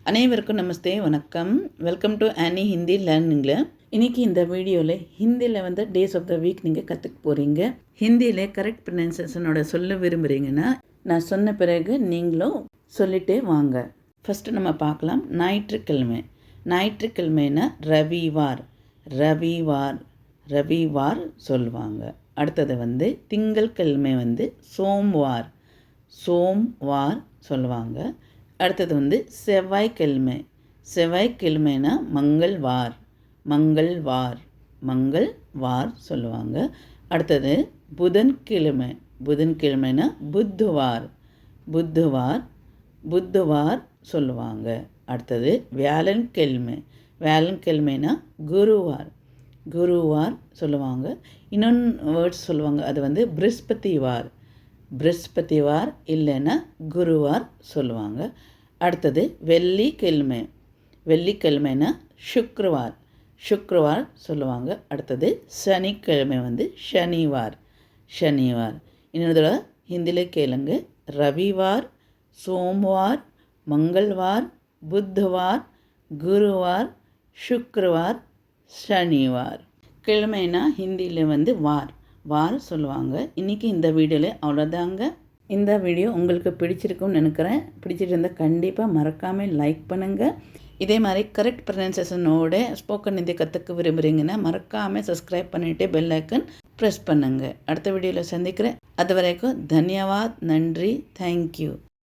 அனைவருக்கும் நமஸ்தே, வணக்கம். Welcome to ஆனி ஹிந்தி லேர்னிங்கில். இன்றைக்கி இந்த வீடியோவில் ஹிந்தியில் டேஸ் ஆஃப் த வீக் நீங்கள் கற்றுக்க போகிறீங்க. ஹிந்தியில் கரெக்ட் ப்ரொனன்சியேஷனோட சொல்ல விரும்புகிறீங்கன்னா நான் சொன்ன பிறகு நீங்களும் சொல்லிட்டே வாங்க. ஃபஸ்ட்டு நம்ம பார்க்கலாம். ஞாயிற்றுக்கிழமை. ஞாயிற்றுக்கிழமைனா ரவிவார். ரவிவார் ரவிவார் சொல்லுவாங்க. அடுத்தது திங்கள்கிழமை சோம்வார். சோம்வார் சொல்லுவாங்க. அடுத்தது செவ்வாய்க்கிழமை. செவ்வாய்க்கிழமைனா மங்கள்வார். மங்கள்வார் மங்கள்வார் சொல்லுவாங்க. அடுத்தது புதன்கிழமை. புதன்கிழமைனா புத்துவார். புத்துவார் புத்துவார் சொல்லுவாங்க. அடுத்தது வியாழன்கிழமை. வியாழன்கிழமைனா குருவார். குருவார் சொல்லுவாங்க. இன்னொன்று வேர்ட்ஸ் சொல்லுவாங்க, அது பிருஸ்பதிவார். பிருஸ்பதிவார் இல்லைன்னா குருவார் சொல்லுவாங்க. அடுத்தது வெள்ளிக்கிழமை. வெள்ளிக்கிழமைனா சுக்ரவார். சுக்ரவார் சொல்லுவாங்க. அடுத்தது சனிக்கிழமை சனிவார். சனிவார். இன்னொரு தடவை ஹிந்தியில் கேளுங்க. ரவிவார், சோம்வார், மங்கள்வார், புத்தவார், குருவார், சுக்ரவார், சனிவார். கிழமைனா ஹிந்தியில் வார். வார் சொல்லுவாங்க. இன்றைக்கி இந்த வீடியோவில் அவ்வளோதாங்க. இந்த வீடியோ உங்களுக்கு பிடிச்சிருக்கும்னு நினைக்கிறேன். பிடிச்சிட்டு இருந்தால் கண்டிப்பாக மறக்காமல் லைக் பண்ணுங்கள். இதே மாதிரி கரெக்ட் ப்ரொனன்சியேஷனோட ஸ்போக்கன் ஹிந்தி கற்றுக்க விரும்புகிறீங்கன்னா மறக்காமல் சப்ஸ்கிரைப் பண்ணிவிட்டு பெல் ஐக்கன் ப்ரெஸ் பண்ணுங்கள். அடுத்த வீடியோவில் சந்திக்கிறேன். அது வரைக்கும் தன்யவாத், நன்றி, தேங்க்யூ.